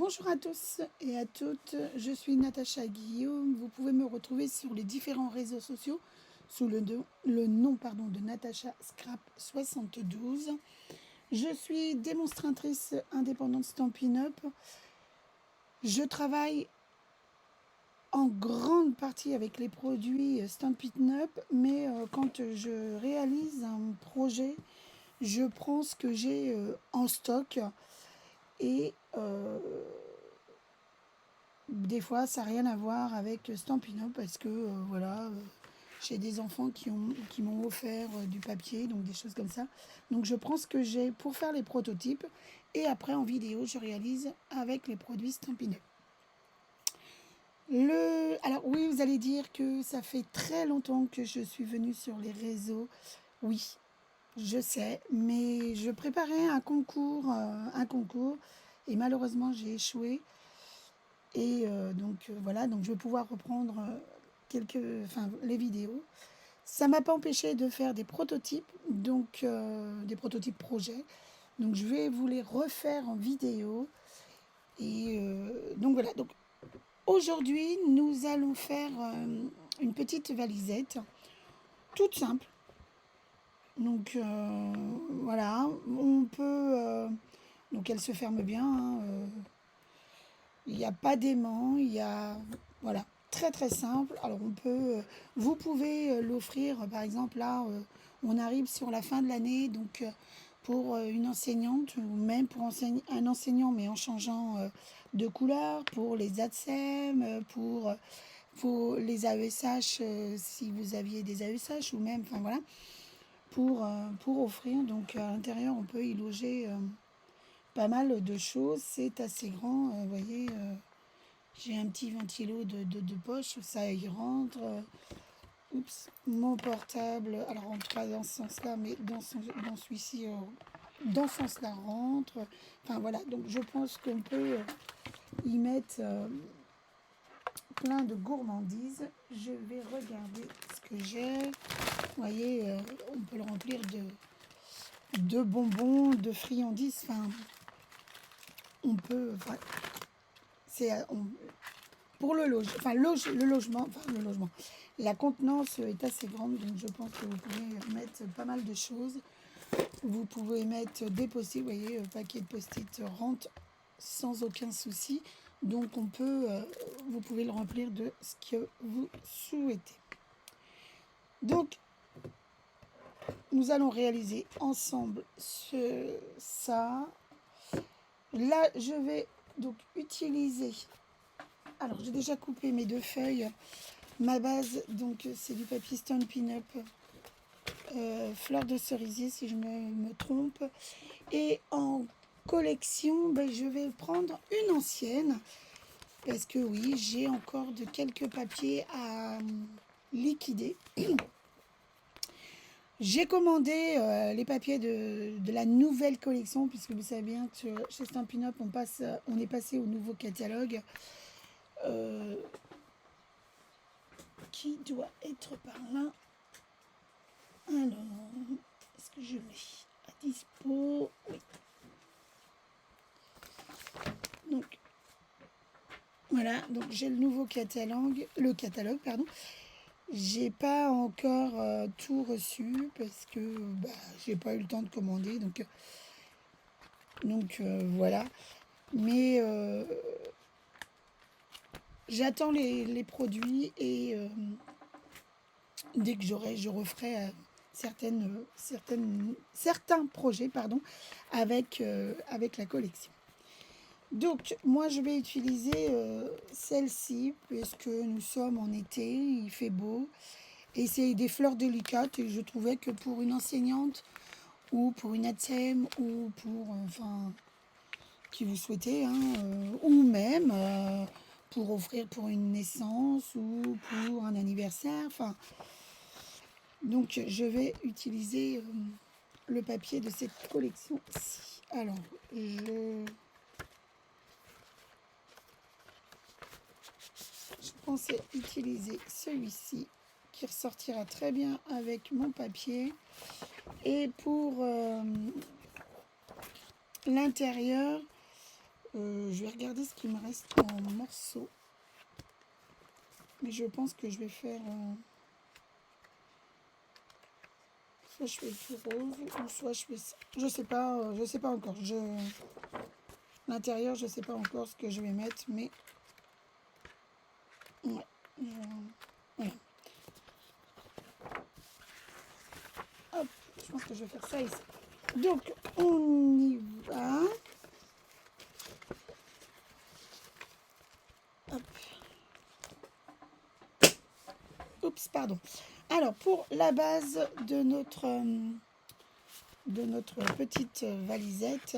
Bonjour à tous et à toutes, je suis Natacha Guillaume. Vous pouvez me retrouver sur les différents réseaux sociaux sous le nom de Natacha Scrap 72. Je suis démonstratrice indépendante Stampin' Up. Je travaille en grande partie avec les produits Stampin' Up, mais quand je réalise un projet, je prends ce que j'ai en stock et des fois, ça n'a rien à voir avec Stampin' Up parce que voilà, j'ai des enfants qui m'ont offert du papier, donc des choses comme ça. Donc je prends ce que j'ai pour faire les prototypes et après en vidéo, je réalise avec les produits Stampin' Up. Alors oui, vous allez dire que ça fait très longtemps que je suis venue sur les réseaux. Oui, je sais, mais je préparais un concours et malheureusement j'ai échoué. Et voilà, donc je vais pouvoir reprendre les vidéos. Ça ne m'a pas empêché de faire des prototypes, donc des prototypes projets. Donc je vais vous les refaire en vidéo. Et donc voilà, donc aujourd'hui nous allons faire une petite valisette, toute simple. Donc voilà, on peut... donc elle se ferme bien, hein, il n'y a pas d'aimant, il y a... Voilà, très très simple. Alors vous pouvez l'offrir, par exemple là, on arrive sur la fin de l'année, donc pour une enseignante ou même pour un enseignant, mais en changeant de couleur, pour les ATSEM, pour les AESH, si vous aviez des AESH, ou même, enfin voilà, pour offrir. Donc à l'intérieur, on peut y loger pas mal de choses. C'est assez grand, vous voyez. J'ai un petit ventilo de poche, ça y rentre. Oups, mon portable, alors rentre pas dans ce sens-là, mais dans celui-ci, dans ce sens-là rentre. Enfin voilà, donc je pense qu'on peut y mettre plein de gourmandises. Je vais regarder ce que j'ai. Vous voyez, on peut le remplir de bonbons, de friandises. Enfin, on peut... Enfin, pour le logement, la contenance est assez grande, donc je pense que vous pouvez mettre pas mal de choses. Vous pouvez mettre des post-it, vous voyez, paquet de post-it rentre sans aucun souci. Donc vous pouvez le remplir de ce que vous souhaitez. Donc, nous allons réaliser ensemble ça. Là, je vais donc utiliser... Alors, j'ai déjà coupé mes deux feuilles. Ma base, donc, c'est du papier Stampin' Up, fleur de cerisier, si je me trompe. Et en collection, je vais prendre une ancienne. Parce que oui, j'ai encore quelques papiers à liquider. J'ai commandé les papiers de la nouvelle collection, puisque vous savez bien que chez Stampin' Up, on est passé au nouveau catalogue. Qui doit être par là. Alors, est-ce que je mets à dispo? Oui. Donc, voilà, donc j'ai le nouveau catalogue, pardon. J'ai pas encore tout reçu parce que j'ai pas eu le temps de commander, donc voilà. Mais j'attends les produits et dès que je referai certains projets avec la collection. Donc moi je vais utiliser celle-ci puisque nous sommes en été, il fait beau et c'est des fleurs délicates et je trouvais que pour une enseignante ou pour une ATSEM ou pour qui vous souhaitez, ou même pour offrir pour une naissance ou pour un anniversaire, donc je vais utiliser le papier de cette collection-ci. Alors je pensais utiliser celui-ci qui ressortira très bien avec mon papier. Et pour l'intérieur, Je vais regarder ce qu'il me reste en morceaux. Mais je pense que je vais faire... soit je fais tout rose, ou soit je fais ça. Je sais pas encore. L'intérieur, je sais pas encore ce que je vais mettre, mais... Ouais. Voilà. Hop, je pense que je vais faire ça ici. Donc, on y va. Hop. Oups, pardon. Alors, pour la base de notre petite valisette,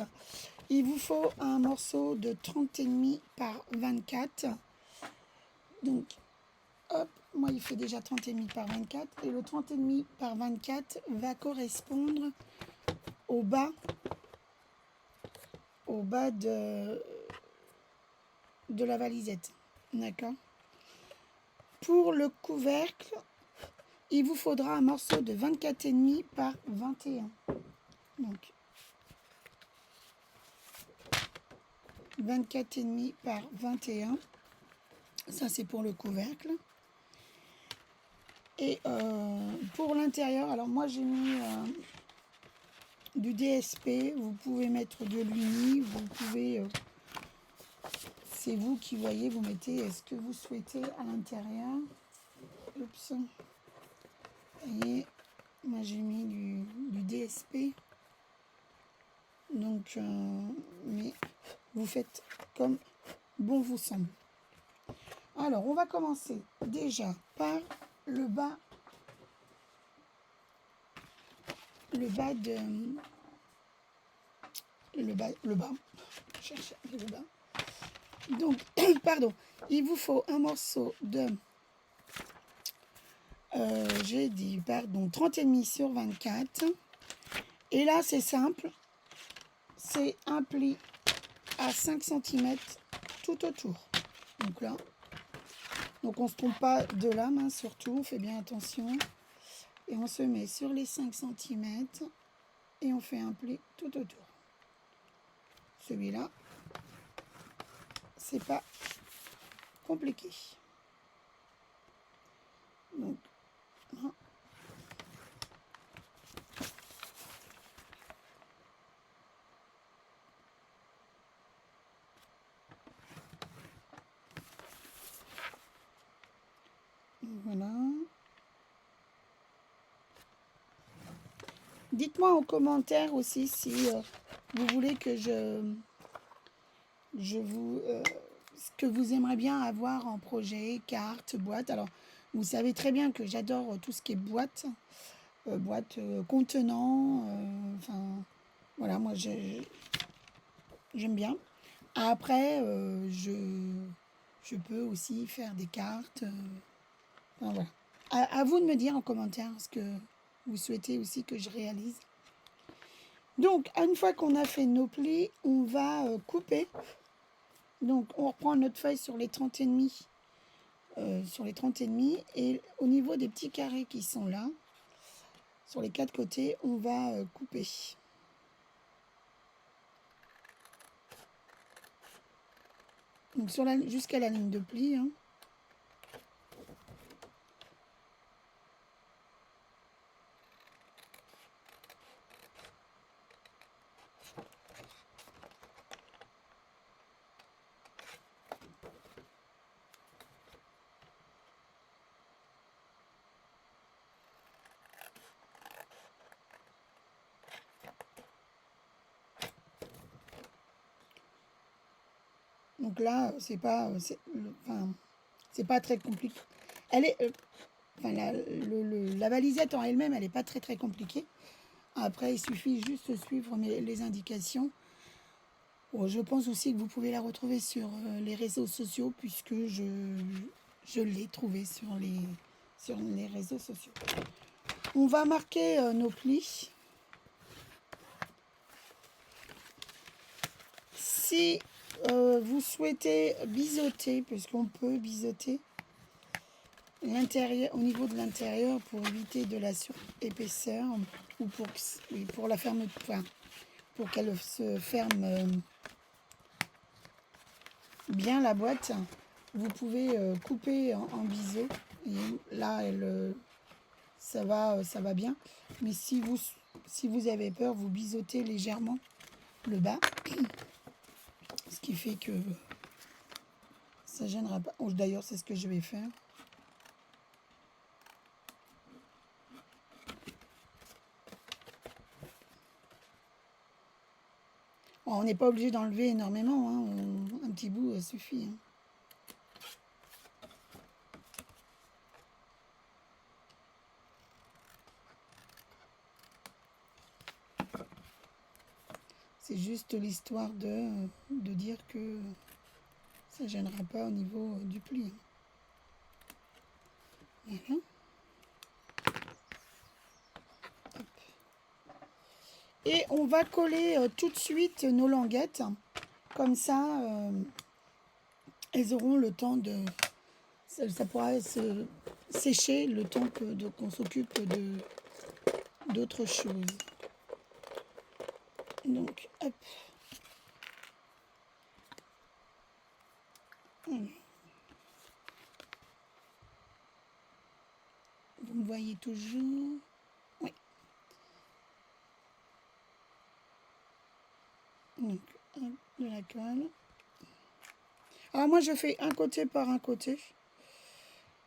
il vous faut un morceau de 30,5 par 24. Donc, hop, moi il fait déjà 30,5 par 24. Et le 30,5 par 24 va correspondre au bas de la valisette. D'accord? Pour le couvercle, il vous faudra un morceau de 24,5 par 21. Donc, 24,5 par 21. Ça, c'est pour le couvercle. Et pour l'intérieur, alors moi, j'ai mis du DSP. Vous pouvez mettre de l'Uni. Vous pouvez... c'est vous qui voyez, vous mettez ce que vous souhaitez à l'intérieur. Oups. Vous voyez, moi, j'ai mis du DSP. Donc, mais vous faites comme bon vous semble. Alors, on va commencer déjà par le bas de le bas. Cherchez le bas. Donc, pardon, il vous faut un morceau de j'ai dit, pardon, 30,5 sur 24. Et là, c'est simple. C'est un pli à 5 cm tout autour. Donc là, donc on ne se trompe pas de lame, hein, surtout, on fait bien attention. Et on se met sur les 5 cm et on fait un pli tout autour. Celui-là, c'est pas compliqué. Donc, voilà. Dites-moi en commentaire aussi si vous voulez que je vous... ce que vous aimeriez bien avoir en projet, carte, boîte. Alors, vous savez très bien que j'adore tout ce qui est boîte, contenant. Enfin, voilà, moi, j'aime bien. Après, je peux aussi faire des cartes. Enfin, voilà. À vous de me dire en commentaire ce que vous souhaitez aussi que je réalise. Donc, une fois qu'on a fait nos plis, on va couper. Donc, on reprend notre feuille sur les 30,5. Sur les 30,5. Et au niveau des petits carrés qui sont là, sur les 4 côtés, on va couper. Donc, jusqu'à la ligne de pli. Hein. Donc là, c'est pas très compliqué. Elle est, la valisette en elle-même, elle n'est pas très très compliquée. Après, il suffit juste de suivre les indications. Bon, je pense aussi que vous pouvez la retrouver sur les réseaux sociaux puisque je l'ai trouvée sur les réseaux sociaux. On va marquer nos plis. Si vous souhaitez biseauter, puisqu'on peut biseauter l'intérieur, au niveau de l'intérieur pour éviter de la surépaisseur ou pour la fermeture, enfin, pour qu'elle se ferme bien la boîte, vous pouvez couper en biseau. Et là, ça va bien. Mais si vous avez peur, vous biseautez légèrement le bas. Ce qui fait que ça gênera pas. D'ailleurs, c'est ce que je vais faire. Bon, on n'est pas obligé d'enlever énormément. Hein. Un petit bout suffit. Hein. C'est juste l'histoire de dire que ça ne gênera pas au niveau du pli. Voilà. Et on va coller tout de suite nos languettes. Comme ça, elles auront le temps de... Ça pourra se sécher le temps qu'on s'occupe d'autres choses. Donc, hop. Vous me voyez toujours? Oui. Donc, hop, de la colle. Alors moi, je fais un côté par un côté.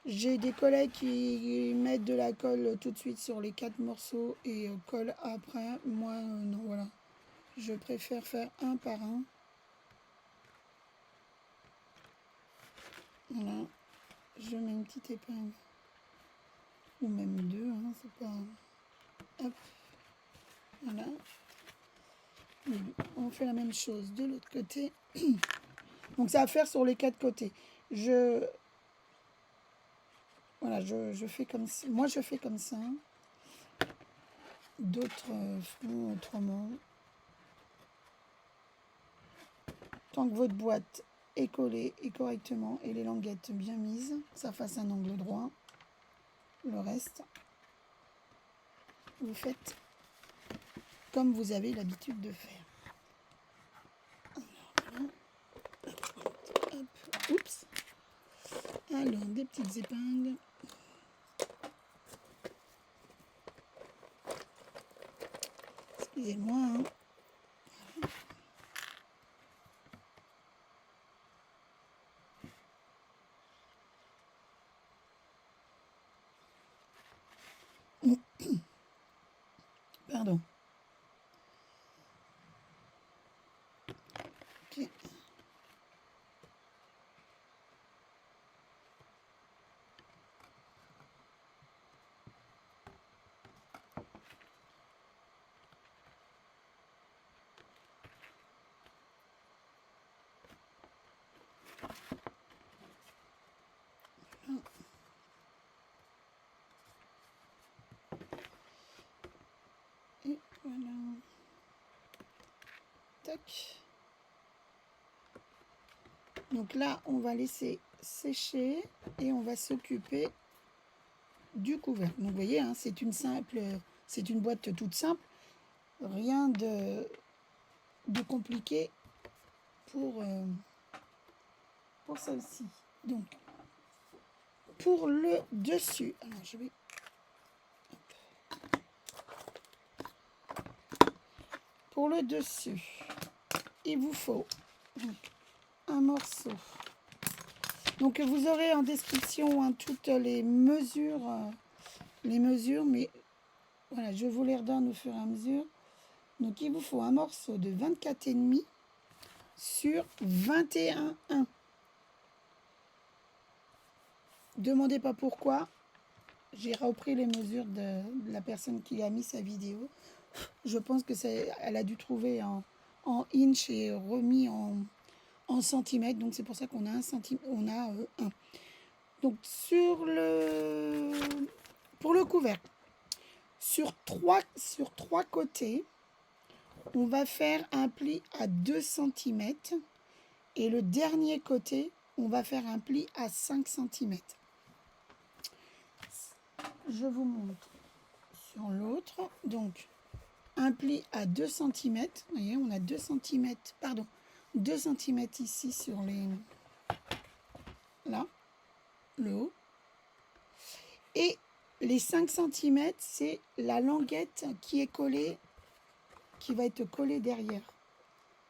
J'ai des collègues qui mettent de la colle tout de suite sur les 4 morceaux et collent après. Moi, non, voilà. Je préfère faire un par un. Voilà. Je mets une petite épingle. Ou même deux, hein, c'est pas... Hop. Voilà. Et on fait la même chose de l'autre côté. Donc ça va faire sur les 4 côtés. Voilà, je fais comme ça. Moi, je fais comme ça. D'autres font autrement. Tant que votre boîte est collée et correctement et les languettes bien mises, que ça fasse un angle droit. Le reste, vous faites comme vous avez l'habitude de faire. Alors, voilà. Hop. Oups. Alors, des petites épingles. Excusez-moi. Hein. Pardon. Okay. Et voilà. Tac. Donc là, on va laisser sécher et on va s'occuper du couvercle. Donc vous voyez, hein, c'est une boîte toute simple. Rien de compliqué pour celle-ci. Donc, pour le dessus, alors je vais... Pour le dessus, il vous faut donc, un morceau. Donc vous aurez en description hein, toutes les mesures, mais voilà, je vous les redonne au fur et à mesure. Donc il vous faut un morceau de 24,5 sur 21,1. Demandez pas pourquoi. J'ai repris les mesures de la personne qui a mis sa vidéo. Je pense que elle a dû trouver en inch et remis en centimètres. Donc c'est pour ça qu'on a 1 centimètre, on a 1. Donc pour le couvercle, sur trois côtés, on va faire un pli à 2 cm et le dernier côté, on va faire un pli à 5 cm. Je vous montre sur l'autre. Donc, un pli à 2 cm. Vous voyez, on a 2 cm, pardon, 2 cm ici sur les... Là, le haut. Et les 5 cm, c'est la languette qui est collée, qui va être collée derrière.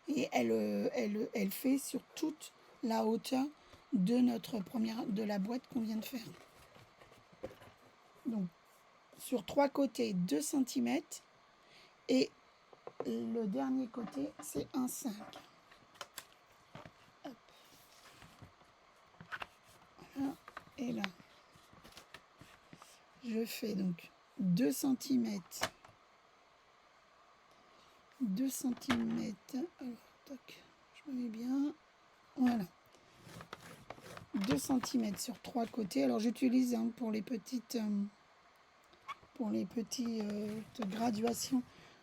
Et elle fait sur toute la hauteur de de la boîte qu'on vient de faire. Donc, sur 3 côtés, 2 cm. Et le dernier côté, c'est un 5. Hop. Voilà. Et là, je fais donc 2 cm. 2 cm. Alors, tac, je me mets bien. Voilà. 2 cm sur 3 côtés. Alors, j'utilise pour les petites graduations,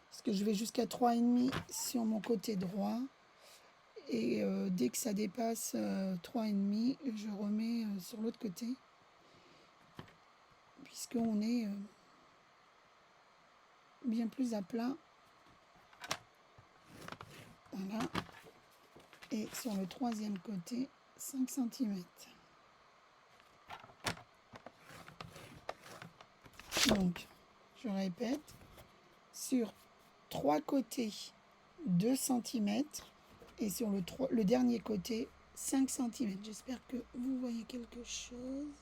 parce que je vais jusqu'à 3,5 sur mon côté droit. Et dès que ça dépasse 3,5, je remets sur l'autre côté, puisqu'on est bien plus à plat. Voilà. Et sur le troisième côté, 5 cm. Donc, je répète, sur 3 côtés, 2 cm. Et sur le dernier côté, 5 cm. J'espère que vous voyez quelque chose.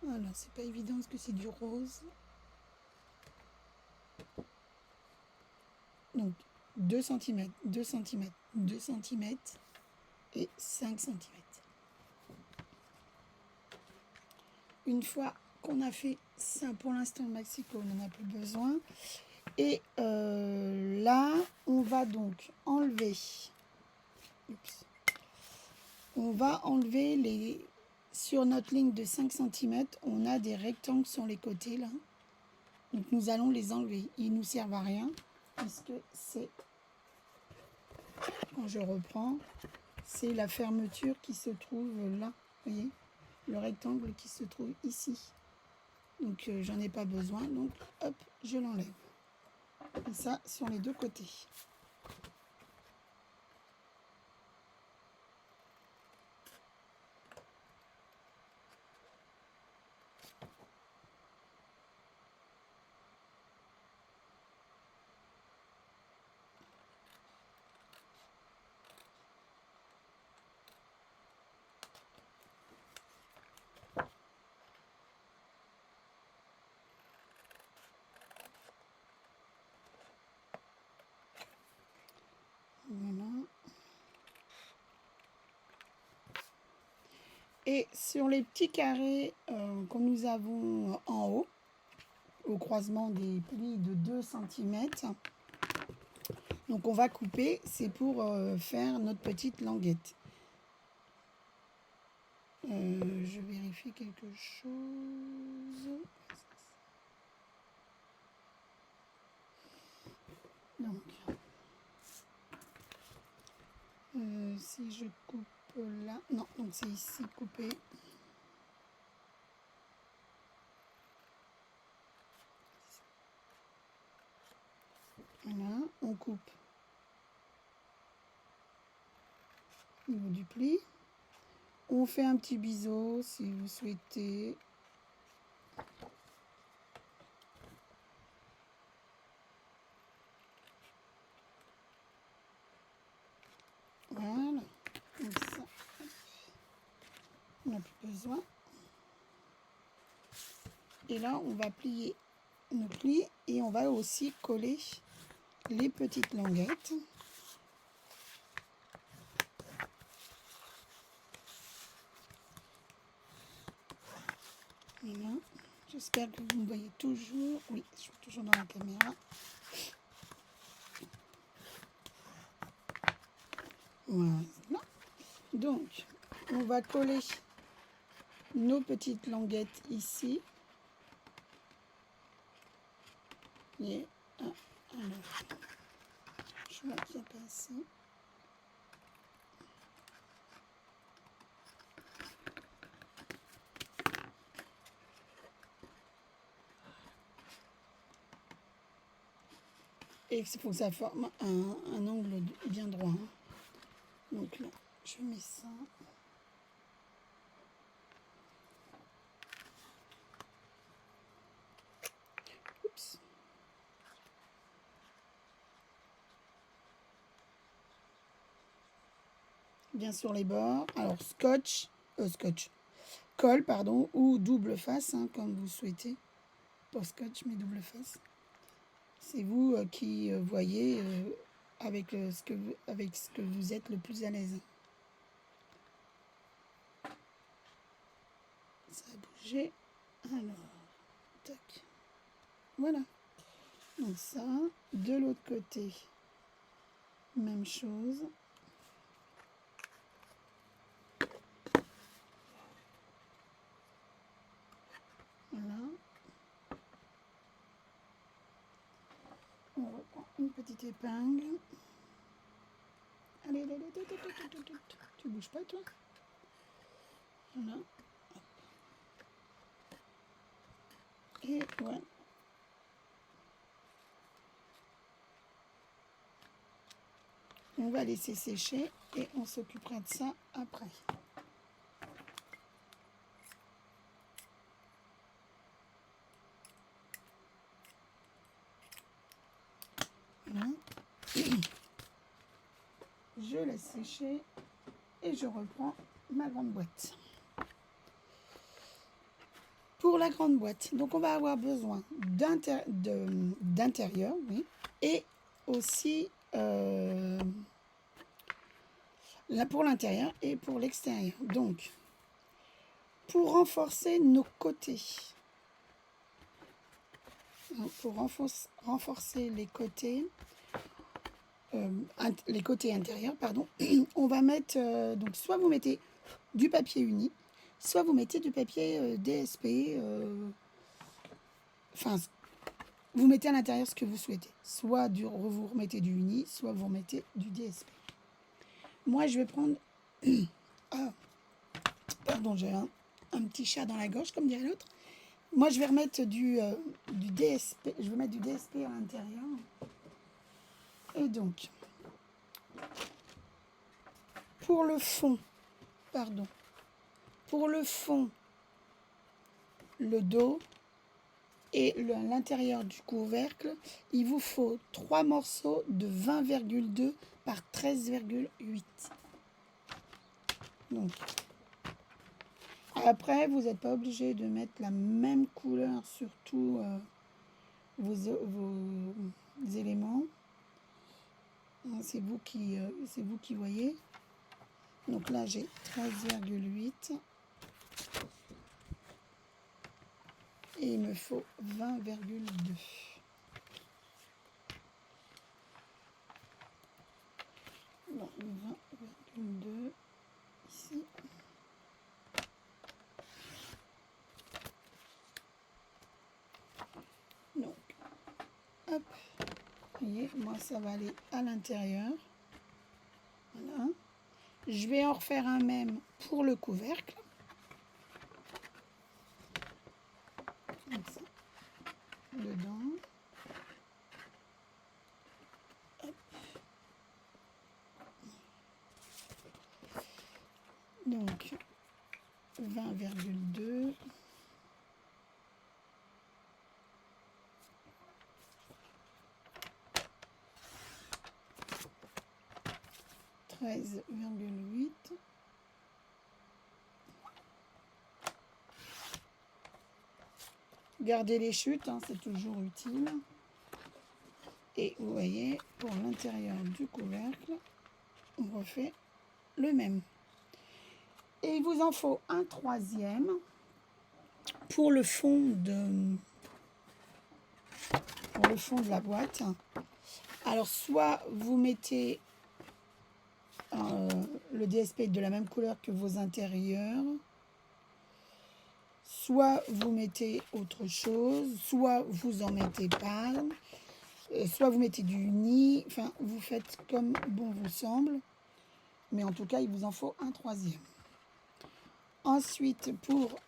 Voilà, c'est pas évident parce que c'est du rose. Donc, 2 cm, 2 cm, 2 cm et 5 cm. Une fois qu'on a fait ça, pour l'instant, le maxi-colle, on n'en a plus besoin. Et là, on va donc enlever... Oups. On va enlever les... Sur notre ligne de 5 cm, on a des rectangles sur les côtés, là. Donc, nous allons les enlever. Ils ne nous servent à rien, puisque c'est... Quand je reprends, c'est la fermeture qui se trouve là. Vous voyez, le rectangle qui se trouve ici. Donc, j'en ai pas besoin. Donc, hop, je l'enlève. Et ça, sur les deux côtés. Voilà. Et sur les petits carrés que nous avons en haut, au croisement des plis de 2 cm, donc on va couper, c'est pour faire notre petite languette. Je vérifie quelque chose. Donc, si je coupe là, non, donc c'est ici coupé. Voilà, on coupe au niveau du pli. On fait un petit biseau si vous souhaitez. Voilà, comme ça. On n'a plus besoin. Et là, on va plier nos plis et on va aussi coller les petites languettes. Voilà. J'espère que vous me voyez toujours. Oui, je suis toujours dans la caméra. Voilà. Donc, on va coller nos petites languettes ici. Et alors, je vois bien passer. Et il faut que ça forme un angle bien droit. Hein. Donc là, je mets ça. Oups. Bien sur les bords. Alors colle, pardon, ou double face, hein, comme vous souhaitez. Pas scotch, mais double face. C'est vous qui voyez avec ce que vous êtes le plus à l'aise. Ça a bougé. Alors, tac. Voilà. Donc ça, de l'autre côté, même chose. Voilà. On reprend une petite épingle. Allez, allez, allez, tu bouges pas, toi? Voilà. Et voilà. On va laisser sécher et on s'occupera de ça après. Voilà. Je laisse sécher et je reprends ma grande boîte. Pour la grande boîte, donc on va avoir besoin d'intérieur, oui, et aussi là pour l'intérieur et pour l'extérieur. Donc, pour renforcer nos côtés, pour renforcer les côtés intérieurs, pardon, on va mettre, donc soit vous mettez du papier uni, soit vous mettez du papier DSP, enfin, vous mettez à l'intérieur ce que vous souhaitez. Soit vous remettez du uni, soit vous remettez du DSP. Moi, je vais prendre... Ah, pardon, j'ai un petit chat dans la gorge, comme dirait l'autre. Moi, je vais remettre du DSP. Je vais mettre du DSP à l'intérieur. Et donc, pour le fond, le dos et l'intérieur du couvercle, il vous faut 3 morceaux de 20,2 par 13,8. Donc, après, vous n'êtes pas obligé de mettre la même couleur sur tous vos éléments. C'est vous qui voyez. Donc là, j'ai 13,8. Et il me faut 20,2. Bon, 20,2 ici. Donc, hop. Vous voyez, moi, ça va aller à l'intérieur. Voilà. Je vais en refaire un même pour le couvercle. Comme ça. Dedans. Hop. Donc, 20,2. ,8. Gardez les chutes, hein, c'est toujours utile. Et vous voyez, pour l'intérieur du couvercle, on refait le même. Et il vous en faut un troisième pour le fond de la boîte. Alors, soit vous mettez le DSP de la même couleur que vos intérieurs, soit vous mettez autre chose, soit vous en mettez pas, soit vous mettez du uni, enfin vous faites comme bon vous semble, mais en tout cas il vous en faut un troisième. Ensuite pour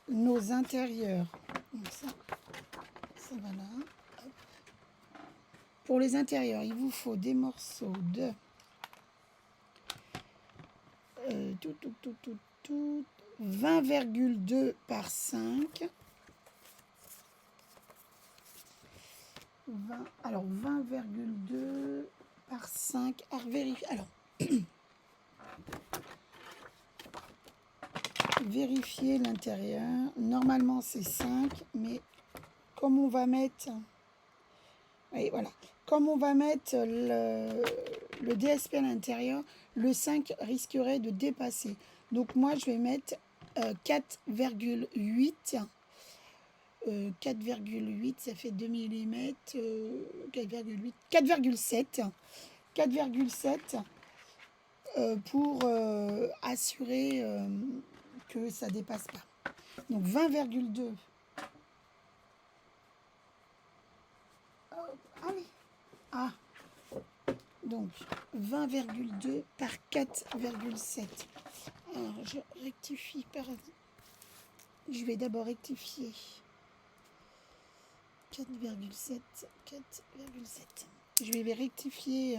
nos intérieurs, donc ça va là. Pour les intérieurs, il vous faut des morceaux de 20,2 par 5. Alors 20,2 par 5. À vérifier. Alors, vérifier l'intérieur. Normalement, c'est 5, mais comme on va mettre... Oui, voilà. Comme on va mettre le DSP à l'intérieur, le 5 risquerait de dépasser. Donc moi, je vais mettre 4,8. 4,8, ça fait 2 mm. 4,8. 4,7. 4,7 pour assurer que ça ne dépasse pas. Donc 20,2. Ah oui. Ah. Donc 20,2 par 4,7. Alors je rectifie par... Je vais d'abord rectifier. 4,7. 4,7. Je vais rectifier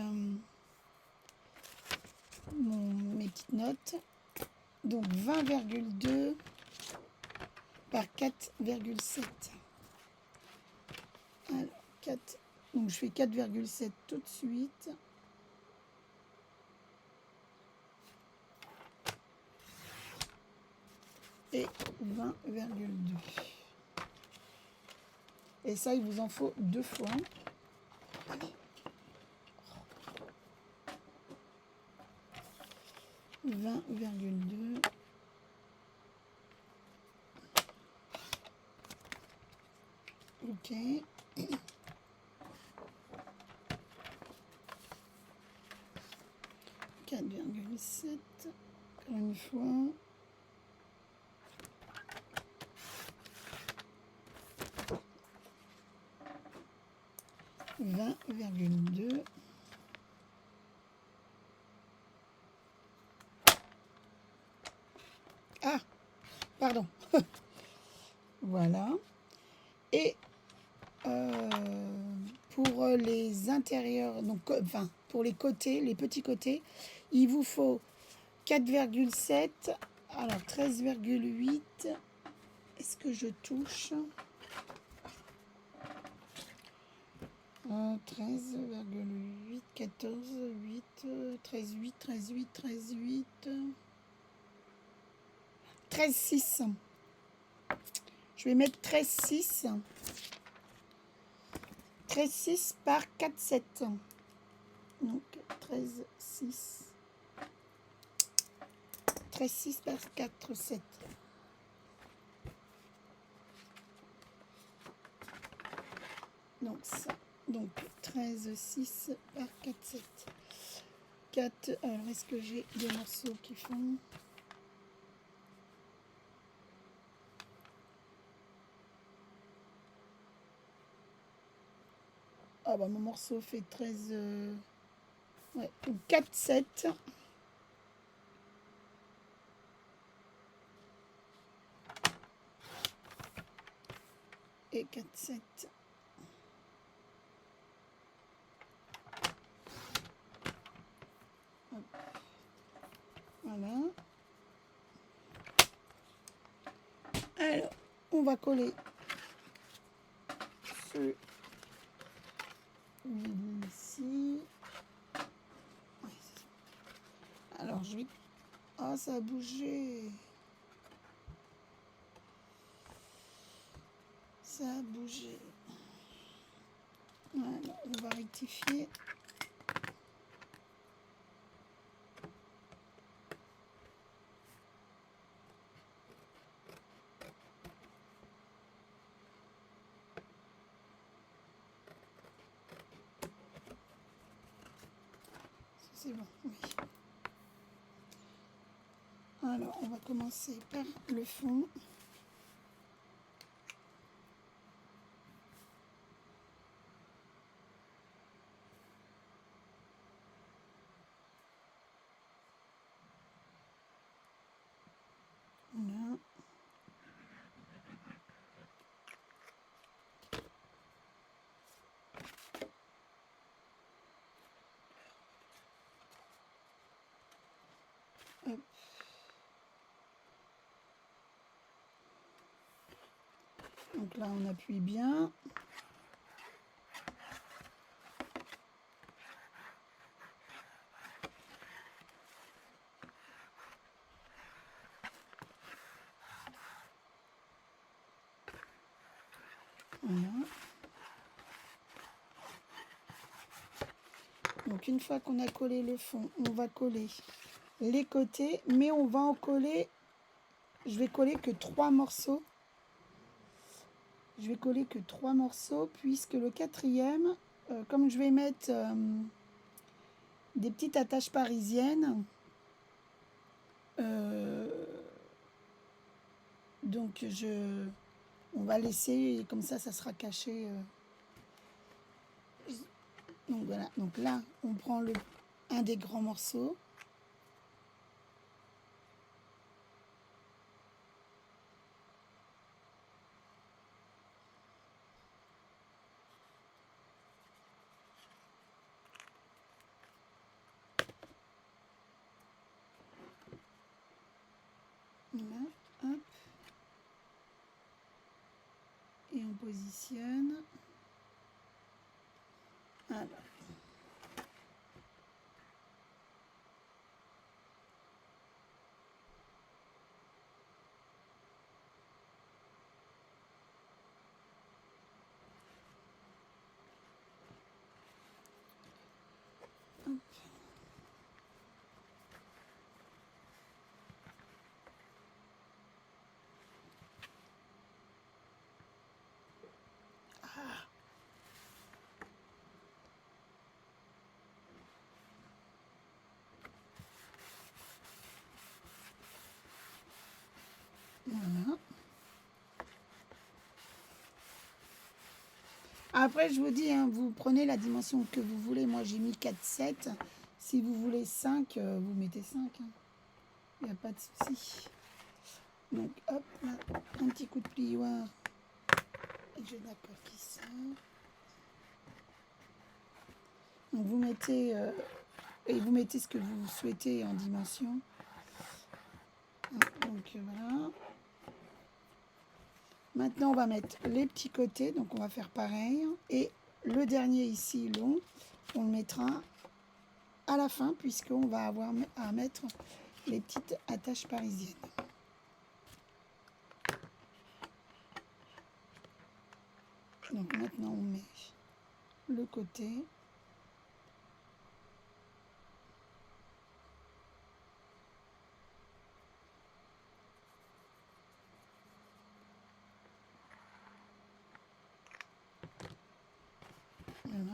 mes petites notes. Donc 20,2 par 4,7. Alors 4. Donc je fais 4,7 tout de suite. Et 20,2. Et ça, il vous en faut 2 fois. Allez. 20,2. Ok. 4,7. Encore une fois. 20,2. Ah, pardon. Voilà. Et pour les intérieurs, donc enfin pour les côtés, les petits côtés, il vous faut 4,7. Alors 13,8. Est-ce que je touche 13,8, 14, 8, 13, 8, 13, 8, 13, 8, 13, 6. Je vais mettre 13, 6. 13, 6 par 4, 7. Donc 13, 6. 13, 6 par 4, 7. Donc ça. Donc 13, 6 par 4, 7. 4. Alors est-ce que j'ai des morceaux qui font... Ah bah mon morceau fait 13... Ouais, 4, 7. Et 4, 7. Hop. Voilà. Alors, on va coller ce vide ici. Ouais, alors, je vais... Ah, ça a bougé. Ça a bougé. Voilà, on va rectifier. C'est bon, oui. Alors, on va commencer par le fond. Voilà. Hop. Donc là, on appuie bien. Voilà. Donc une fois qu'on a collé le fond, on va coller les côtés, mais on va en coller, je vais coller que 3 morceaux. Je vais coller que 3 morceaux puisque le quatrième, comme je vais mettre des petites attaches parisiennes, donc on va laisser, et comme ça sera caché. Donc voilà, donc là on prend un des grands morceaux. Voilà, hop. Et on positionne. Voilà. Hop. Ah. Voilà. Après, je vous dis, hein, vous prenez la dimension que vous voulez. Moi, j'ai mis 4,7. Si vous voulez 5, vous mettez 5. Il n'y a pas de souci. Donc, hop, là, un petit coup de plioir. Et je d'accord qui sort. Donc, vous mettez, et vous mettez ce que vous souhaitez en dimension. Donc, voilà. Maintenant, on va mettre les petits côtés. Donc, on va faire pareil. Et le dernier ici, long, on le mettra à la fin puisqu'on va avoir à mettre les petites attaches parisiennes. Donc maintenant on met le côté. Voilà.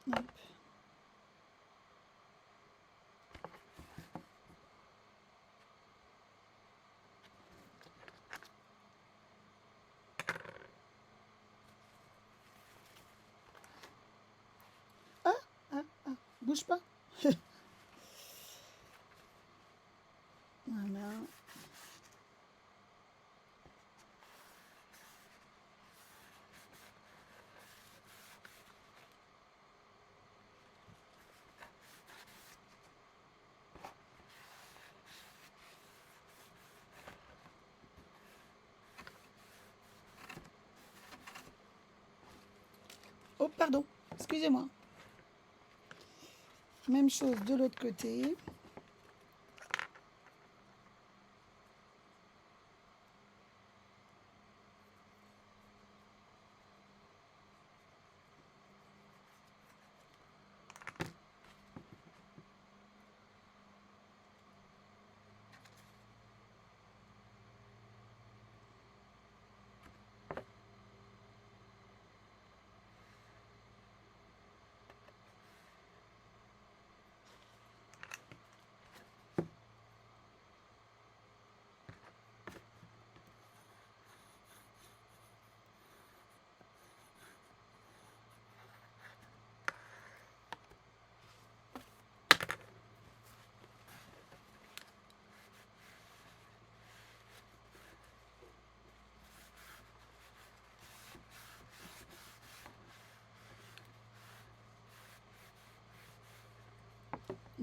Hop. Ah, ah, ah, bouge pas. Voilà. Oh, pardon, excusez-moi. Même chose de l'autre côté.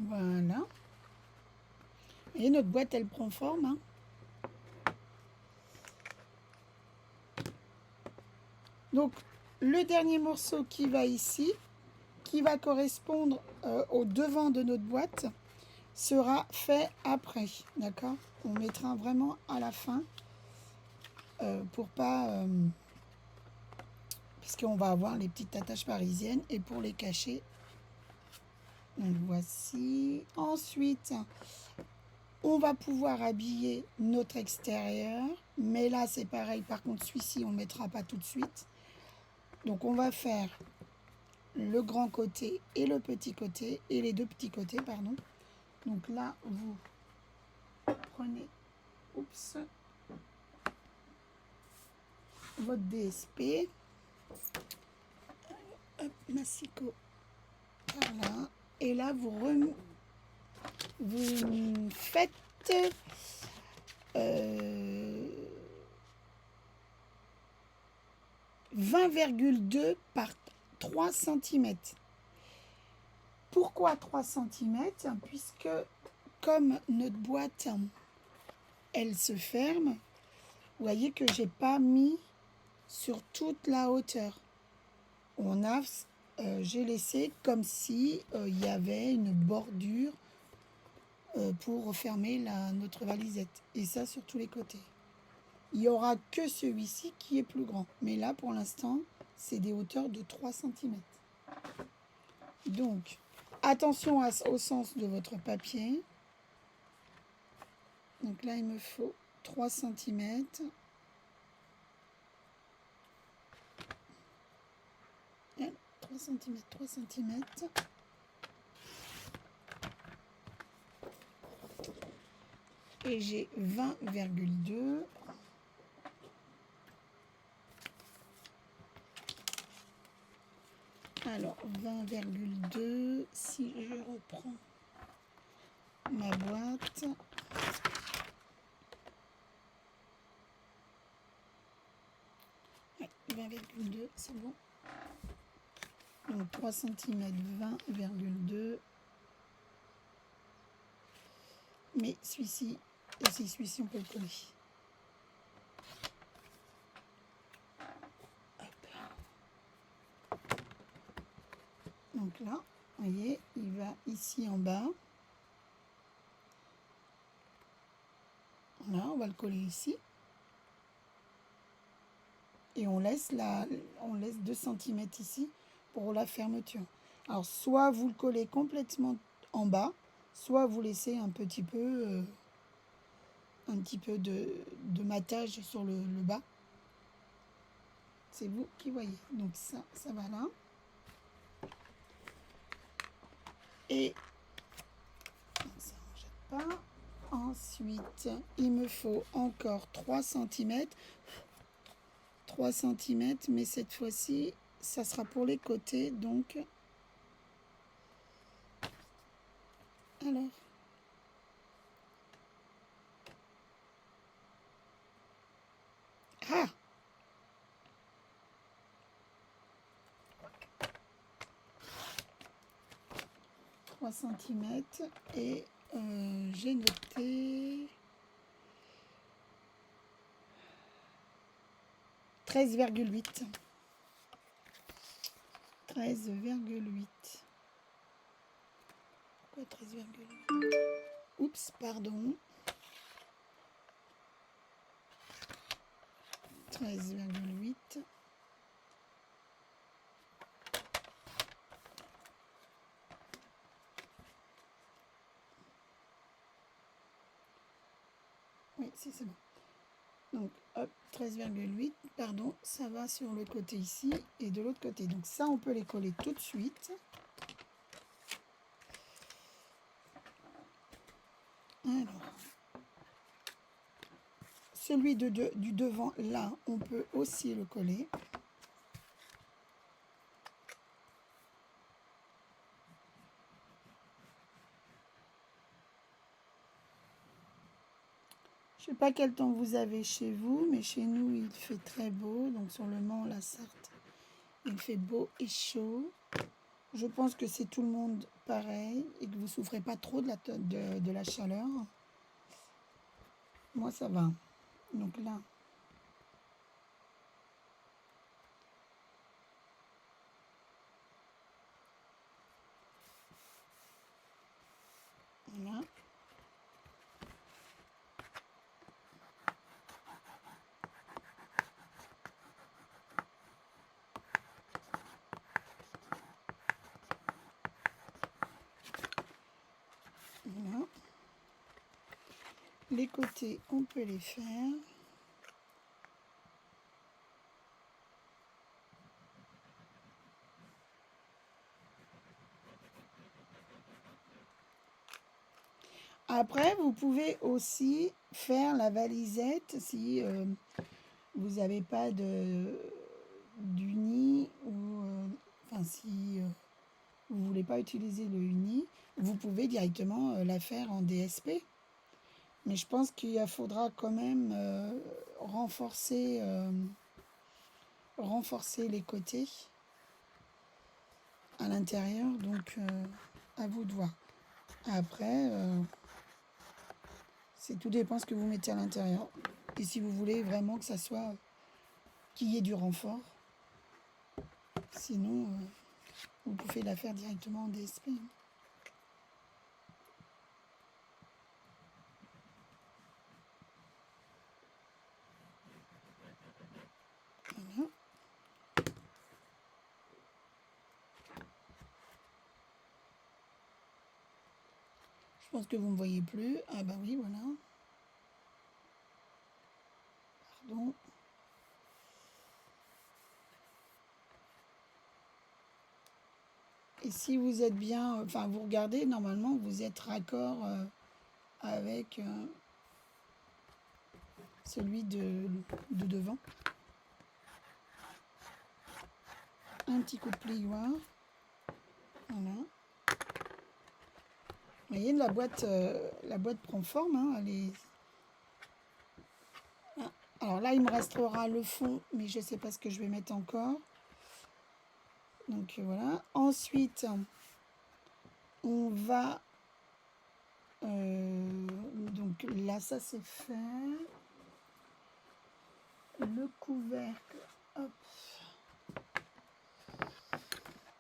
Voilà. Et notre boîte, elle prend forme, hein. Donc, le dernier morceau qui va ici, qui va correspondre au devant de notre boîte, sera fait après, d'accord? On mettra vraiment à la fin pour pas... puisqu'on va avoir les petites attaches parisiennes et pour les cacher. Donc voici. Ensuite, on va pouvoir habiller notre extérieur, mais là c'est pareil. Par contre, celui-ci, on ne le mettra pas tout de suite. Donc on va faire le grand côté et le petit côté, et les deux petits côtés, pardon. Donc là, vous prenez, oups, votre DSP, hop, massicot, voilà, et là vous faites 20,2 par 3 cm. Pourquoi 3 cm? Puisque comme notre boîte, elle se ferme, vous voyez que j'ai pas mis sur toute la hauteur. J'ai laissé comme si il y avait une bordure pour refermer notre valisette. Et ça sur tous les côtés. Il n'y aura que celui-ci qui est plus grand. Mais là, pour l'instant, c'est des hauteurs de 3 cm. Donc, attention au sens de votre papier. Donc là, il me faut 3 cm. Voilà, 3 cm, 3 cm. Et j'ai 20,2. Alors, 20,2, si je reprends ma boîte, ouais, 20,2, c'est bon. Donc 3 cm, 20,2. Mais celui-ci, aussi celui-ci, on peut le coller. Hop. Donc là, vous voyez, il va ici en bas. Là, on va le coller ici. Et on laisse 2 cm ici pour la fermeture. Alors, soit vous le collez complètement en bas, soit vous laissez un petit peu de matage sur le bas. C'est vous qui voyez. Donc ça va là. Et ça ne jette pas. Ensuite, il me faut encore 3 cm. 3 cm, mais cette fois-ci, ça sera pour les côtés. Donc, alors, ah! cm et j'ai noté 13,8. 13,8. Pourquoi 13,8? Oups, pardon. 13,8. Oui, c'est bon. Donc, hop, 13,8, pardon, ça va sur le côté ici et de l'autre côté. Donc ça, on peut les coller tout de suite. Alors, celui du devant, là, on peut aussi le coller. Je ne sais pas quel temps vous avez chez vous, mais chez nous, il fait très beau. Donc, sur le Mans, la Sarthe, il fait beau et chaud. Je pense que c'est tout le monde pareil et que vous souffrez pas trop de la chaleur. Moi, ça va. Donc là, voilà. Voilà. Les côtés, on peut les faire. Après, vous pouvez aussi faire la valisette si vous n'avez pas d'uni ou enfin si vous ne voulez pas utiliser le uni, vous pouvez directement la faire en DSP. Mais je pense qu'il faudra quand même renforcer les côtés à l'intérieur, donc à vous de voir. Après, c'est tout dépend ce que vous mettez à l'intérieur. Et si vous voulez vraiment que ça soit qu'il y ait du renfort, sinon vous pouvez la faire directement en DSP. Voilà. Je pense que vous ne me voyez plus. Ah bah oui, voilà. Pardon. Et si vous êtes bien, enfin vous regardez, normalement vous êtes raccord avec celui de devant. Un petit coup de plioir. Voilà. Vous voyez, la boîte prend forme. Hein, elle est... Ah. Alors là, il me restera le fond, mais je ne sais pas ce que je vais mettre encore. Donc voilà. Ensuite, on va... donc là, ça c'est fait. Le couvercle. Hop.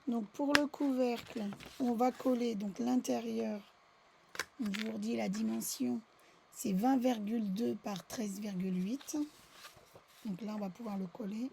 Donc pour le couvercle, on va coller donc l'intérieur. Je vous redis la dimension, c'est 20,2 par 13,8. Donc là, on va pouvoir le coller.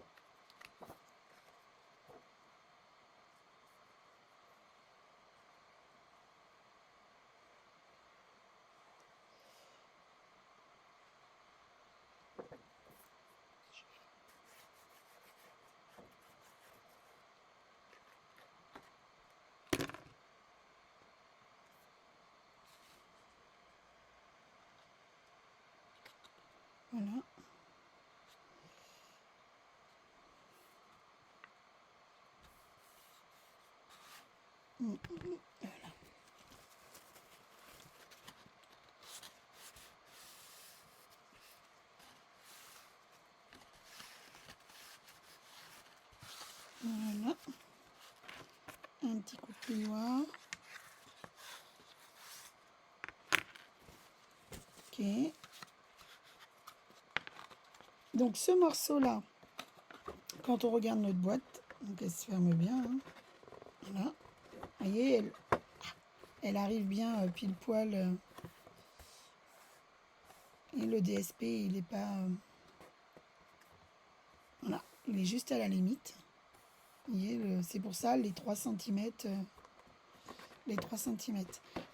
Voilà. Voilà. Voilà. Un petit coup de plioir. Ok. Donc ce morceau-là, quand on regarde notre boîte, donc elle se ferme bien. Hein. Voilà. Vous voyez, elle arrive bien pile poil. Et le DSP, il n'est pas... voilà, il est juste à la limite. C'est pour ça les 3 cm. Les 3 cm.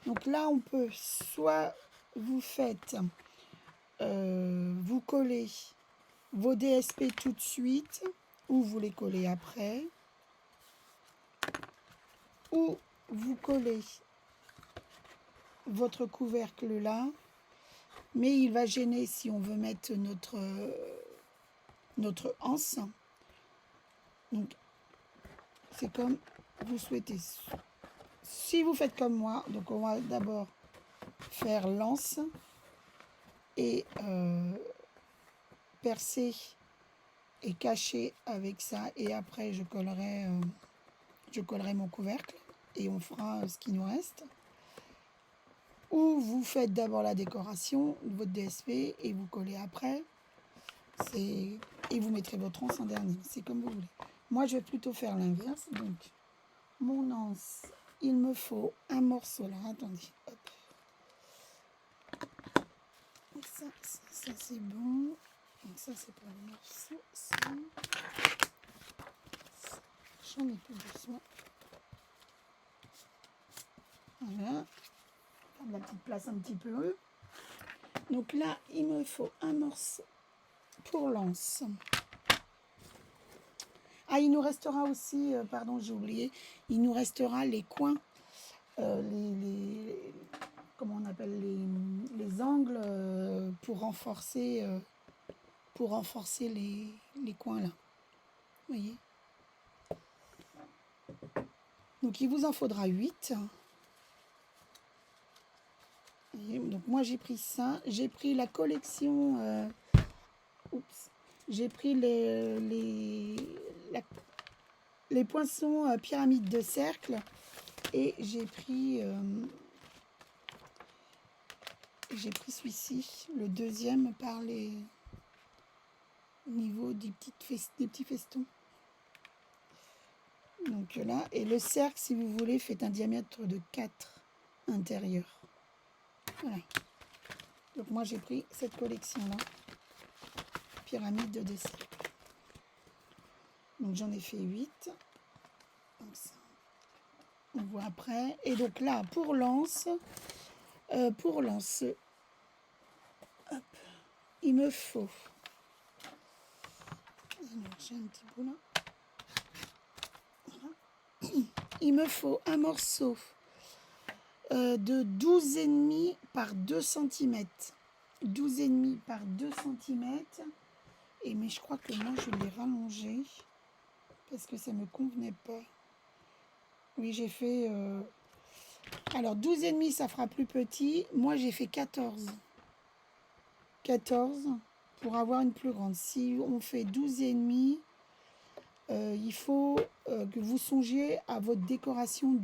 Donc là, on peut soit vous faites... vous collez vos DSP tout de suite, ou vous les collez après, ou vous collez votre couvercle là, mais il va gêner si on veut mettre notre anse. Donc c'est comme vous souhaitez. Si vous faites comme moi, donc on va d'abord faire l'anse et percer et cacher avec ça, et après je collerai je collerai mon couvercle et on fera ce qui nous reste. Ou vous faites d'abord la décoration de votre DSP et vous collez après. Et vous mettrez votre anse en dernier, c'est comme vous voulez. Moi, je vais plutôt faire l'inverse. Donc, mon anse, il me faut un morceau là. Attendez, hop. Ça c'est bon. Donc ça, c'est pour le morceau. Ça. J'en ai plus besoin. Voilà. Faire de la petite place un petit peu. Donc là, il me faut un morceau pour l'anse. Ah, il nous restera aussi, pardon, j'ai oublié, il nous restera les coins, comment on appelle, les angles pour renforcer les coins là. Vous voyez? Donc il vous en faudra 8. Donc moi j'ai pris ça, j'ai pris la collection, j'ai pris les poinçons pyramides de cercle et j'ai pris celui-ci, le deuxième par les niveaux des petits festons. Donc là, et le cercle, si vous voulez, fait un diamètre de 4 intérieurs. Voilà. Donc moi j'ai pris cette collection-là, pyramide de cercle. Donc j'en ai fait 8. Donc ça, on voit après. Et donc là, pour l'anse, hop, il me faut. Alors j'ai un petit bout là. Voilà. Il me faut un morceau de 12,5 par 2 cm. 12,5 par 2 cm. Et mais je crois que moi je l'ai rallongé parce que ça ne me convenait pas. Oui, j'ai fait... alors 12,5 ça fera plus petit. Moi j'ai fait 14. 14 pour avoir une plus grande. Si on fait 12,5, il faut que vous songiez à votre décoration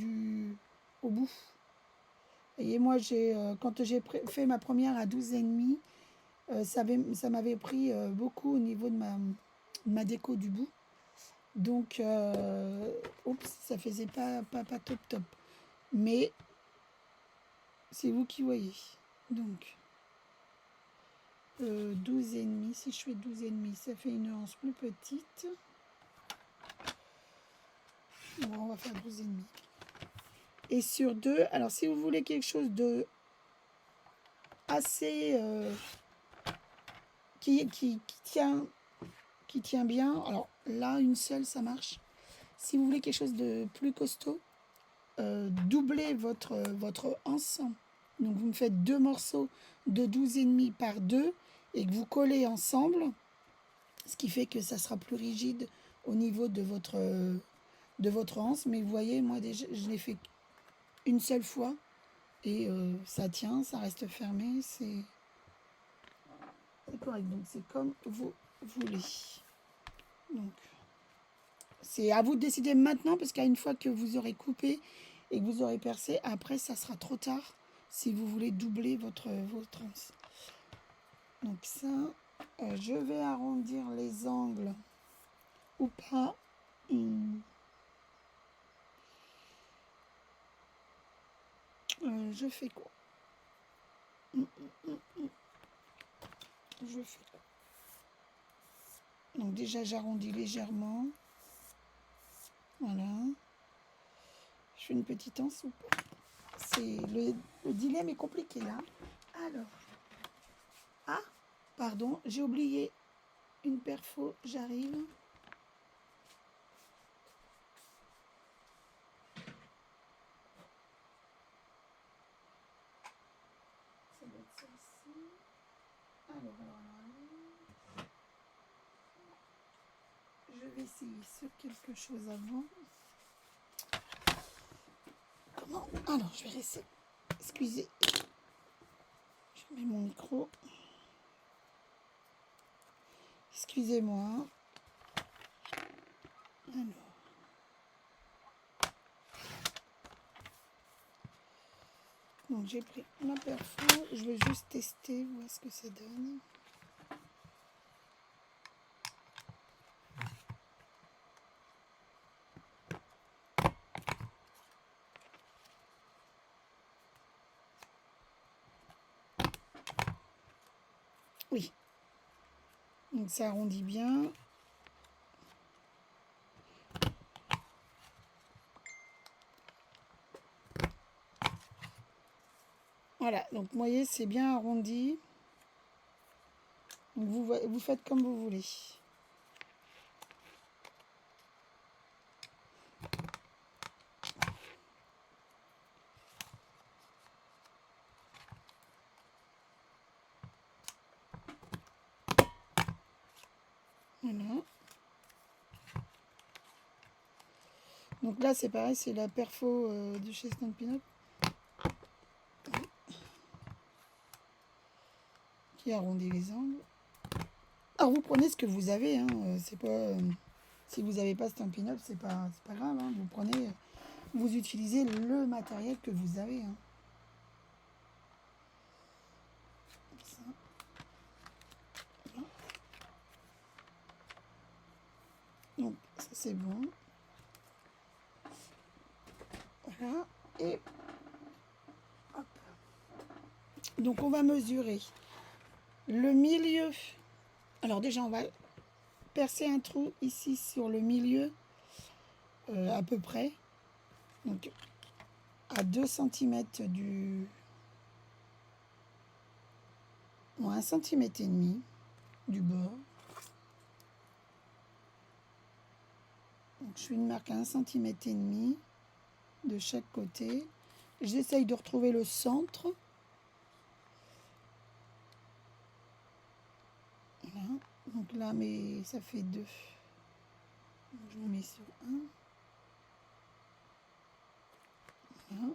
au bout. Et moi, quand j'ai fait ma première à 12,5, ça m'avait pris beaucoup au niveau de ma déco du bout. Donc, ça faisait pas top. Mais c'est vous qui voyez. Donc, 12,5, si je fais 12,5, ça fait une anse plus petite. Bon, on va faire 12,5. Et sur 2, alors si vous voulez quelque chose de assez qui tient bien, alors là une seule ça marche. Si vous voulez quelque chose de plus costaud, doublez votre anse. Donc vous me faites 2 morceaux de 12,5 par 2 et que vous collez ensemble, ce qui fait que ça sera plus rigide au niveau de votre anse. Mais vous voyez, moi déjà je l'ai fait une seule fois et ça tient, ça reste fermé, c'est correct. Donc c'est comme vous voulez. Donc c'est à vous de décider maintenant, parce qu'à une fois que vous aurez coupé et que vous aurez percé, après ça sera trop tard si vous voulez doubler votre anse. Donc ça, je vais arrondir les angles ou pas. Je fais quoi? Je fais quoi? Donc déjà j'arrondis légèrement. Voilà. Je fais une petite anse ou pas? Le dilemme est compliqué là. Alors. Ah, pardon, j'ai oublié une perfo, j'arrive. Ça doit être celle-ci. Alors. Je vais essayer sur quelque chose avant. Comment? Alors, je vais rester. Excusez. Je mets mon micro. Excusez-moi. Alors. Donc j'ai pris ma perfo, je vais juste tester, voir ce que ça donne. Oui, donc ça arrondit bien. Voilà, donc vous voyez, c'est bien arrondi. Donc vous faites comme vous voulez. Voilà. Donc là, c'est pareil, c'est la perfo de chez Stampin' Up qui arrondit les angles. Alors vous prenez ce que vous avez, hein, c'est pas si vous n'avez pas Stampin' Up, c'est pas grave, hein, vous prenez, vous utilisez le matériel que vous avez. Hein. Ça. Voilà. Donc ça c'est bon. Voilà. Et hop. Donc on va mesurer le milieu. Alors déjà on va percer un trou ici sur le milieu à peu près. Donc à 2 cm du... Bon, 1,5 cm du bord. Donc, je fais une marque à 1,5 cm de chaque côté. J'essaye de retrouver le centre. Voilà. Donc là, mais ça fait 2. Donc, je le mets sur 1. Voilà.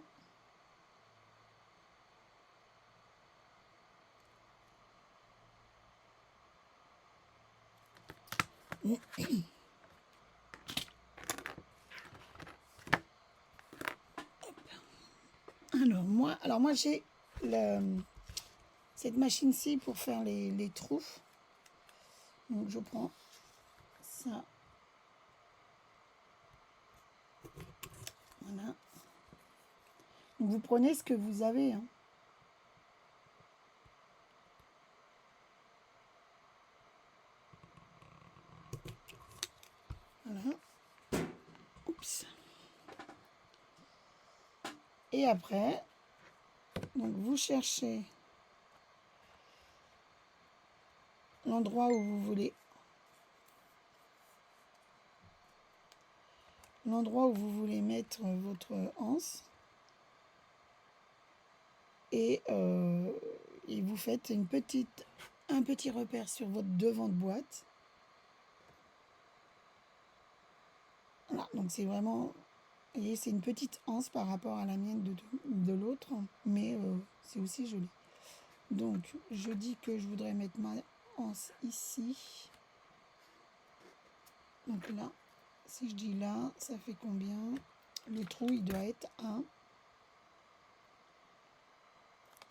Alors moi j'ai cette machine-ci pour faire les trous. Donc je prends ça. Voilà. Donc, vous prenez ce que vous avez. Hein. Voilà. Oups. Et après, donc vous cherchez l'endroit où vous voulez. L'endroit où vous voulez mettre votre anse. Et vous faites un petit repère sur votre devant de boîte. Voilà, donc c'est vraiment, vous voyez, c'est une petite anse par rapport à la mienne de l'autre, mais c'est aussi joli. Donc je dis que je voudrais mettre ma anse ici. Donc là, si je dis là, ça fait combien? Le trou, il doit être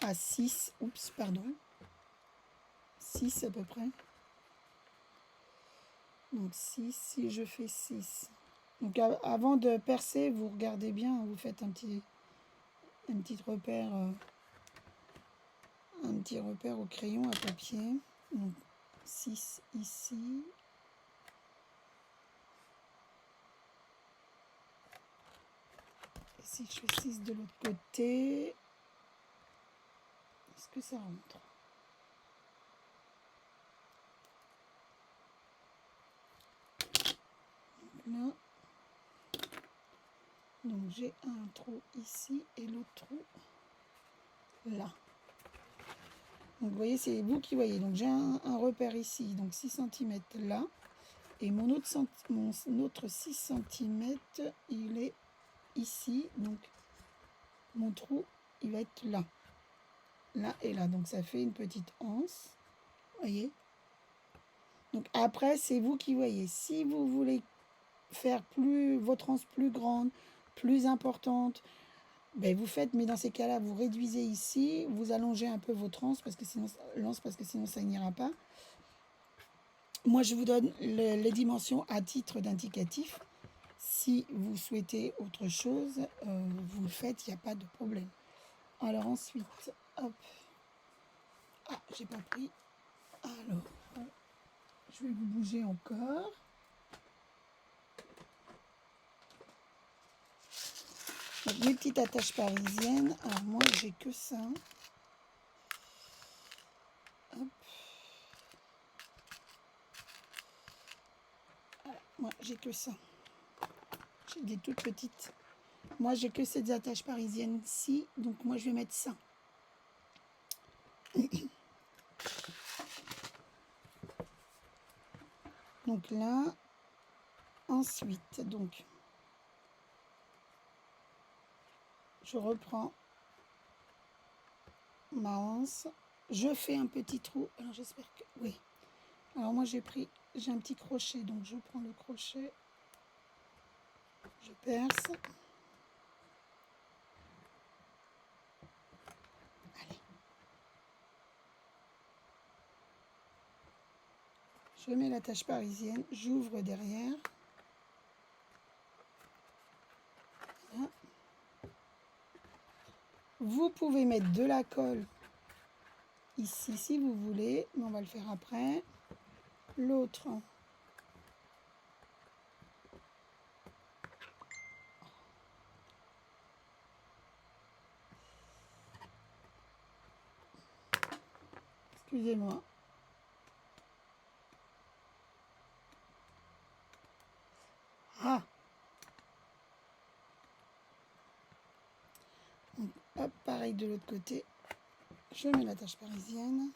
à 6, oups, pardon, 6 à peu près. Donc 6, si je fais 6. Donc avant de percer, vous regardez bien, vous faites un petit repère, au crayon à papier. Donc 6 ici. Et si je fais 6 de l'autre côté, est-ce que ça rentre? Là. Donc j'ai un trou ici et l'autre trou là. Donc vous voyez, c'est vous qui voyez. Donc j'ai un repère ici, donc 6 cm là. Et mon autre 6 cm, il est ici. Donc mon trou, il va être là. Là et là. Donc ça fait une petite anse. Vous voyez? Donc après, c'est vous qui voyez. Si vous voulez faire votre anse plus grande, plus importante, ben vous faites, mais dans ces cas-là, vous réduisez ici, vous allongez un peu votre anse parce que sinon ça n'ira pas. Moi, je vous donne les dimensions à titre d'indicatif. Si vous souhaitez autre chose, vous le faites, il n'y a pas de problème. Alors ensuite, hop. Ah, j'ai pas pris. Alors, je vais vous bouger encore. Donc, mes petites attaches parisiennes. Alors moi, j'ai que ça. Hop. Voilà, moi, j'ai que ça. J'ai des toutes petites. Moi, j'ai que ces attaches parisiennes-ci. Donc, moi, je vais mettre ça. Donc là, ensuite, donc, je reprends ma anse. Je fais un petit trou. Alors, j'espère que... Oui. Alors, moi, j'ai un petit crochet. Donc, je prends le crochet. Je perce. Allez. Je mets l'attache parisienne. J'ouvre derrière. Voilà. Vous pouvez mettre de la colle ici si vous voulez, mais on va le faire après. L'autre, excusez-moi. Ah, donc, hop, pareil de l'autre côté. Je mets l'attache parisienne.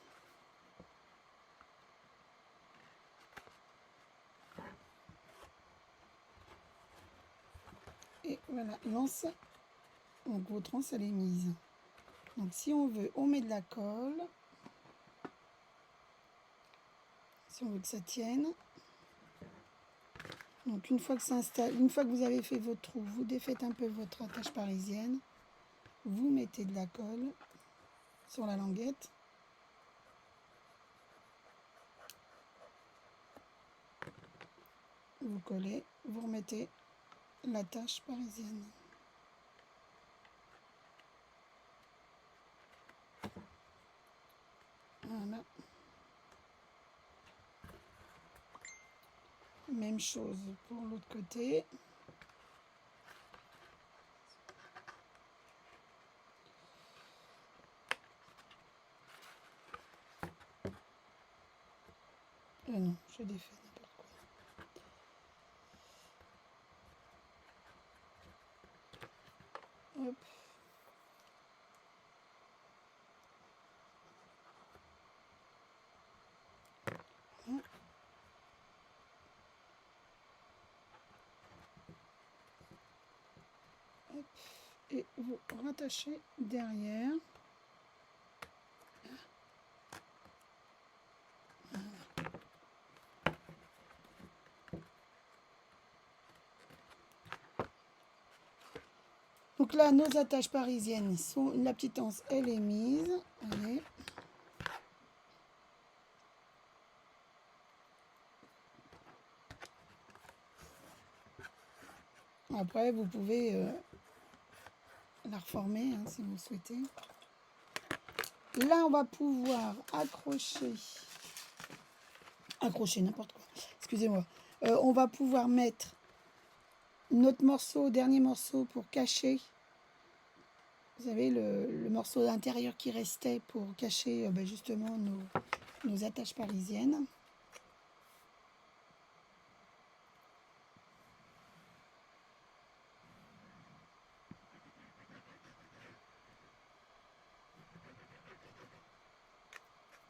Et voilà, l'anse. Donc votre anse, elle est mise. Donc si on veut, on met de la colle. Si on veut que ça tienne. Donc une fois que ça installe, une fois que vous avez fait votre trou, vous défaites un peu votre attache parisienne. Vous mettez de la colle sur la languette. Vous collez, vous remettez l'attache parisienne. Voilà. Même chose pour l'autre côté. Non, je défais n'importe quoi. Hop. Voilà. Hop. Et vous rattachez derrière. Donc là, nos attaches parisiennes sont... La petite anse, elle est mise. Allez. Après, vous pouvez la reformer hein, si vous le souhaitez. Là, on va pouvoir accrocher n'importe quoi. Excusez-moi. On va pouvoir mettre notre morceau, dernier morceau pour cacher. Vous savez, le morceau intérieur qui restait pour cacher justement nos attaches parisiennes.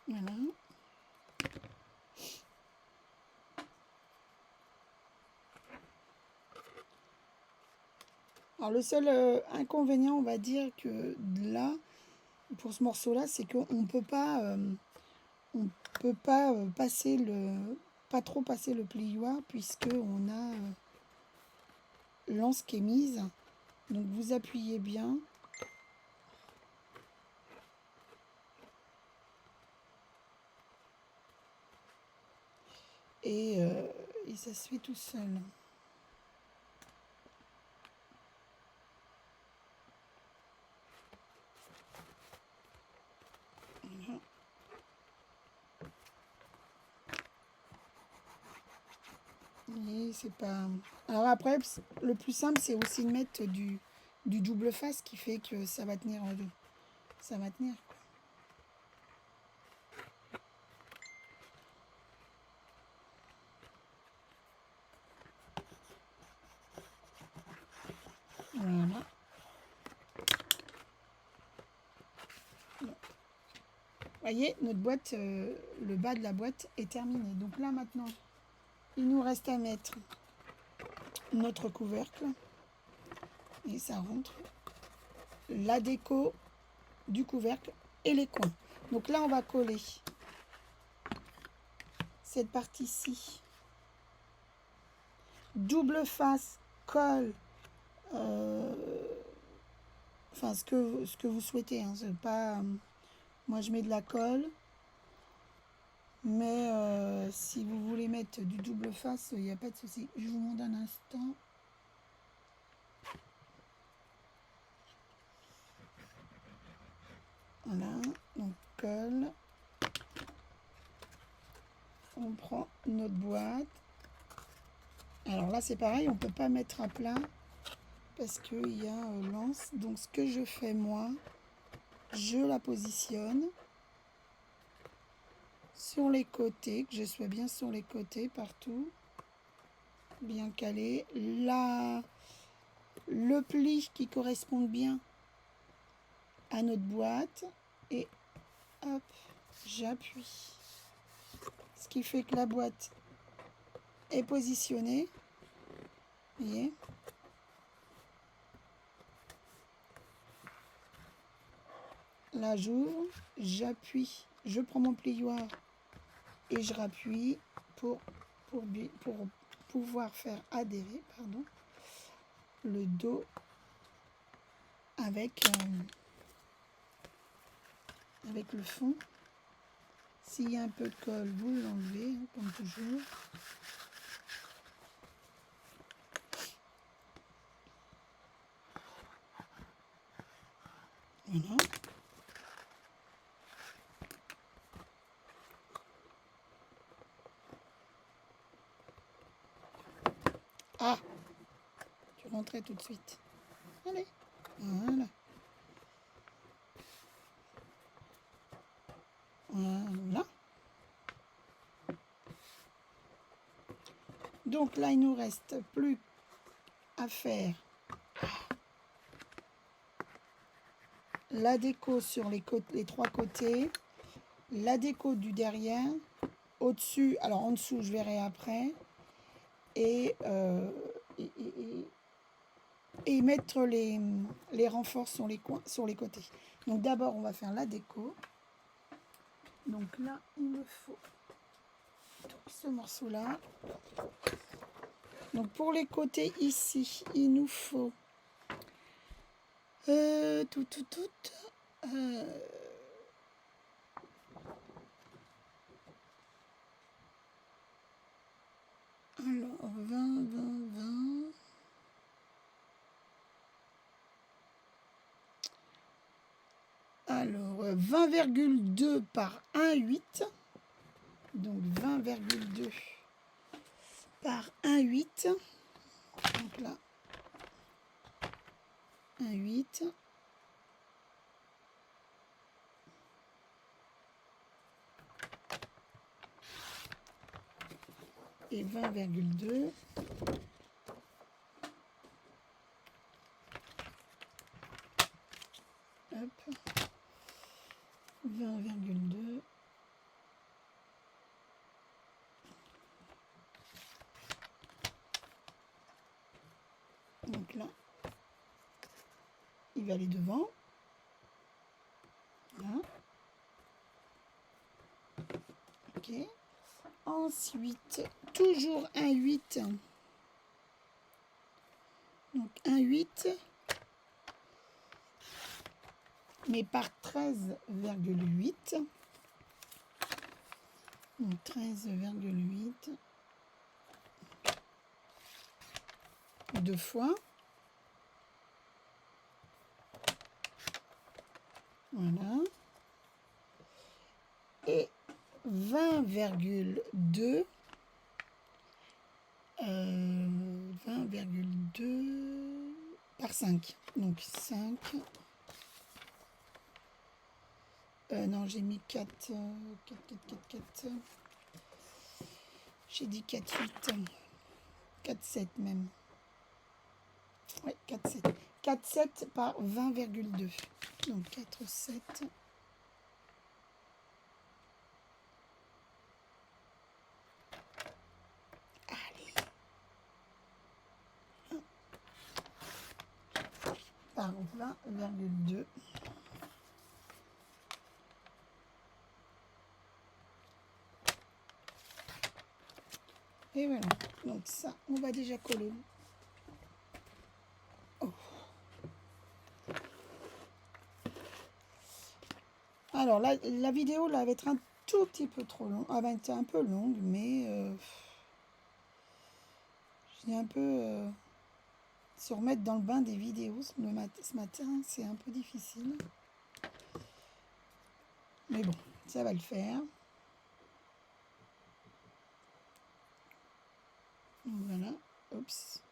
Voilà. Alors le seul inconvénient, on va dire que là, pour ce morceau-là, c'est qu'on ne peut pas, passer pas trop passer le plioir puisque on a l'anse qui est mise. Donc vous appuyez bien et ça se fait tout seul. Voilà. Et c'est pas... Alors après, le plus simple, c'est aussi de mettre du double face qui fait que ça va tenir. Ça va tenir, quoi. Voilà. Voyez, notre boîte, le bas de la boîte est terminé. Donc là maintenant, il nous reste à mettre notre couvercle. Et ça rentre. La déco du couvercle et les coins. Donc là, on va coller cette partie-ci. Double face, colle. Enfin, ce que vous souhaitez. Hein, c'est pas... moi, je mets de la colle. Mais si vous voulez mettre du double face, il n'y a pas de souci. Je vous montre un instant. Voilà, on colle. On prend notre boîte. Alors là, c'est pareil, on ne peut pas mettre à plat parce qu'il y a l'anse. Donc, ce que je fais, moi, je la positionne sur les côtés, que je sois bien sur les côtés partout, bien calé. Là, le pli qui correspond bien à notre boîte et hop, j'appuie. Ce qui fait que la boîte est positionnée. Vous voyez ? Là, j'ouvre, j'appuie, je prends mon plioir et je rappuie pour pouvoir faire adhérer le dos avec le fond. S'il y a un peu de colle, vous l'enlevez, hein, comme toujours. Voilà. Ah, tu rentrais tout de suite. Allez, voilà. Voilà. Donc là, il nous reste plus à faire la déco sur les trois côtés, la déco du derrière, au-dessus, alors en dessous, je verrai après, et mettre les renforts sur les coins, sur les côtés. Donc d'abord, on va faire la déco. Donc là, il me faut ce morceau-là. Donc pour les côtés ici, il nous faut alors 20. Alors 20,2 par 1,8. Donc 20,2 par 1,8. Donc là, 1,8. Et 20,2. Hop. 20,2. Donc là, il va aller devant. Voilà. Ok. Ensuite, toujours 1,8. Donc 1,8. Mais par 13,8. Donc 13,8. 2 fois. Voilà. Et 20,2 20,2 par 5. Donc 5. Non, j'ai mis 4, 4, 4, 4, 4. J'ai dit 4, 8. 4, 7 même. Ouais, 4, 7. 4, 7 par 20,2. Donc 4, 7. Allez. Par 20,2. Et voilà. Donc ça, on va déjà coller. Oh. Alors, la vidéo là, va être un tout petit peu trop longue. Elle va être un peu longue, mais j'ai un peu se remettre dans le bain des vidéos ce matin, c'est un peu difficile. Mais bon, ça va le faire. Voilà. Oups.